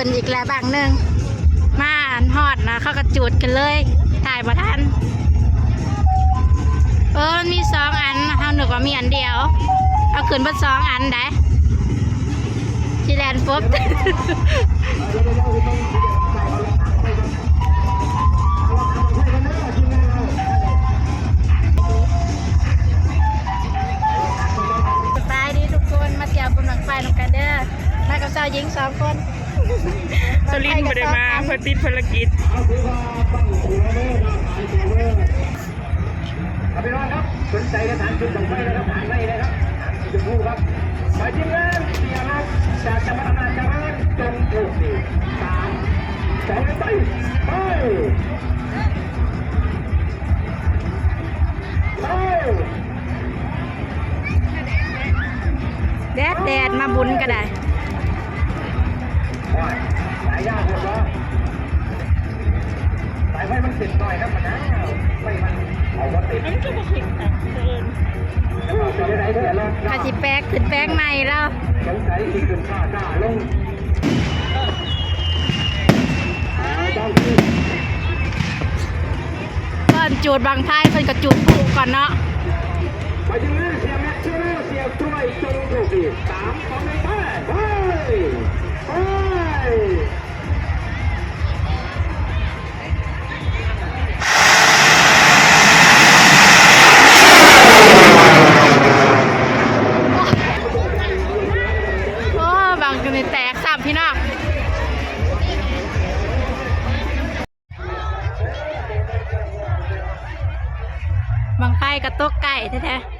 นอีกแล้วบางหนึ่งมาฮอดนะเขากระจุดกันเลยถ่ายมาทันมันมี2 อันเขาหนึกว่ามีอันเดียวเอาขึ้นบน2 อันได้ที่แลนด์ปุ๊บสบายดีทุกคนมาเที่ยวบนหลังไฟน้ำกันเด้อมากับสาวหญิง2 คนสลินไม่ได้มาเพื่อติดภารกิจพี่น้องครับสนใจสถานจุดต่างๆนะครับผ่านได้เลยครับจุดพูครับหมายถึงเงินเสียรับจากจังหวัดอำนาจเจริญจงปลูกนี่3 2 1ไปแดดมาบุญก็ได้สายยาวหัวล้อสายไฟมันติดหน่อยครับมันนะไฟมันเอาว่าติดมันก็บอกผิดนะเดินอาจิแป๊กขึ้นแป๊กใหม่แล้วสงสัยที่ขึ้นข้าจ้าลงก่อนจูดบางท้ายเพิ่นก็จูดผูกก่อนเนาะไปถึงเรื่องเสียแม็กซ์เสียช่วยจงถูกอีก3 2 1ไปบางคนแตกซ้ำพี่น้องบางไฟกระตกไก่แท้ๆ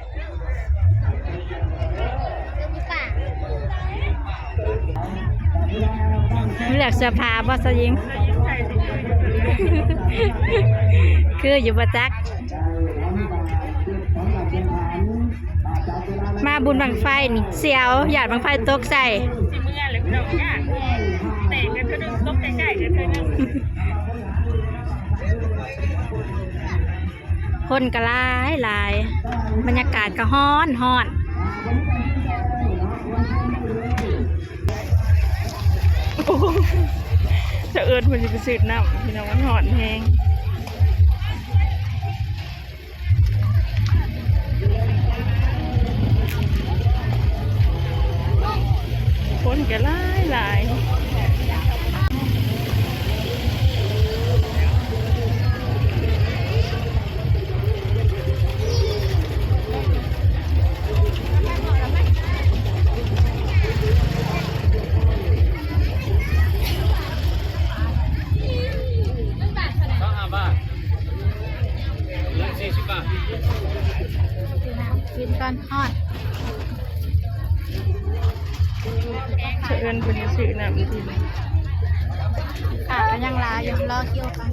ไม่อยากเสื้อผ้าบ่สยิงคืออยู่ประจักมาบุญบังไฟนี่เสียวหยาดบังไฟตกใส่สิเมื่อเลยพี่น้องเนี่ยเตะกันเธอดึงตกใกล้ๆกันเธอนึงคนก็หลายบรรยากาศก็ฮ้อนจะเอิญมันจะไปสืบน้ำพี่น้องมันหอนแห้งคนก็หลายกินกันฮอดจะเอิญคนจะสืบน้ำทีก็ยังลาอยู่รอคิวกัน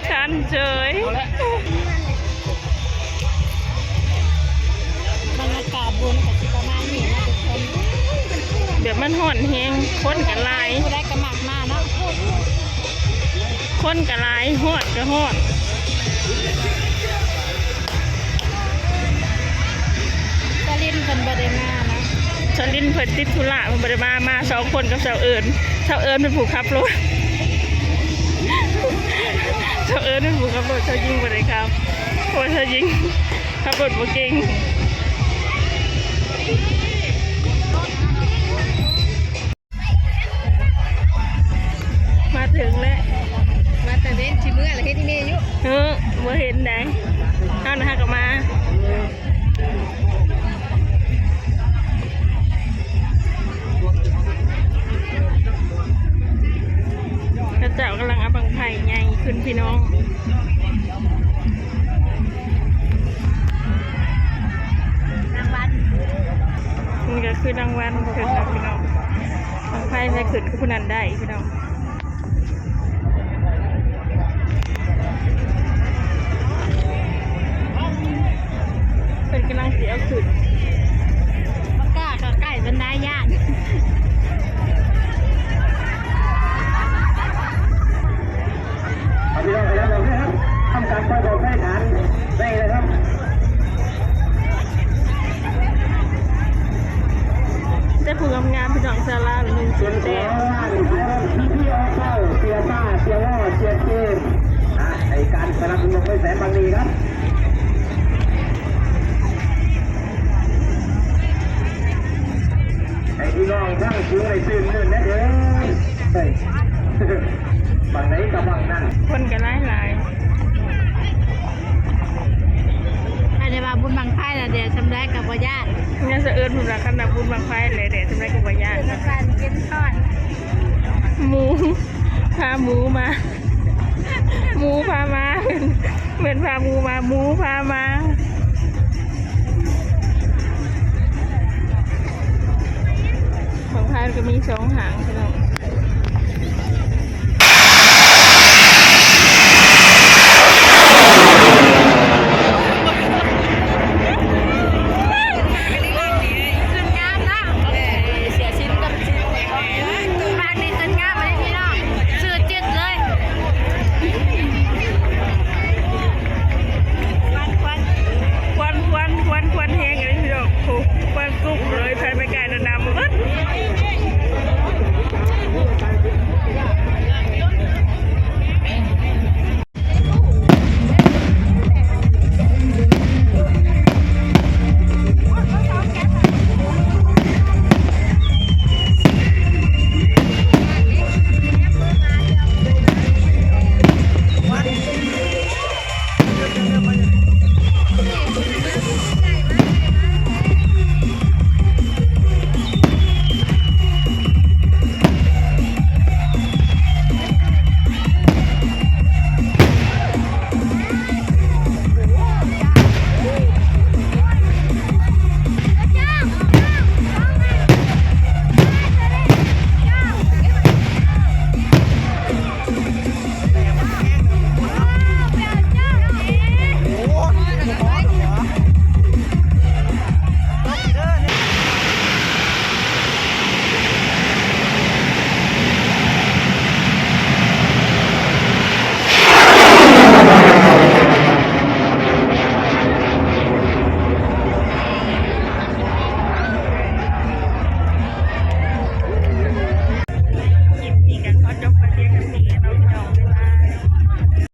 ฉันเฉยบรรยากาศบุญกับประมาณนี้นะทุกคนเดี๋ยวมันห่อนแห้งคนกันลายได้กระหมักมาเนาะคนกันลายหอดก็หอดสลินเพิ่นบ่ได้มานะสลินเพิ่นติดธุระเพิ่นบ่ได้มา2 คนกับสาวเอิญเป็นผู้ขับรถสาวเอิญเป็นผู้ขับรถสาวยิงบ่ได้ครับเพราะสาวยิงขับรถบ่เก่งมาถึงแล้วมาแต่เว้นชิมื้ออะไรที่นี่อยู่บ่เห็นไหนเอานะฮะก็มา พี่น้อง รางวัล นี่ก็คือรางวัลเกิดนะพี่น้องบางไพ่ได้ขึ้นก็ผู้นั้นได้พี่น้องเป็นกำลังเสียขึ้น บ่กล้าก็ใกล้เป็นได้ย่าน เอาพี่น้องพยายามบอกนะครับทำการปล่อยบอกให้ฐานได้เลยครับ ได้ผู้งามๆพี่น้องซาร่าหนึ่ง เสี เสี ย ย ง ง เสี แด ย ง พี่ออกเข้าเสียซ่าเสียล่อเสียเกมในการสนับสนุนไม่แสนบางดีครับไอ้พี่น้องทั้งสูงไอ้ตื่นนื่นนะเด้อเฮ้ยฝั่งไหนกับฝั่งนั้น คนกันหลาย ภายในว่าบุญบังไฟน่ะเดี๋ยวทำได้กับบ่ย่าน ๆเนี่ยจะเอิญผมรักขนาดบุญบางไฟเลยเด็ดทำไมกูบ่ยาก เป็นการกินทอด หมูพาหมูมาหมูพามาเหมือนพาหมูมาหมูพามาของพายก็มี2 หางพี่น้อง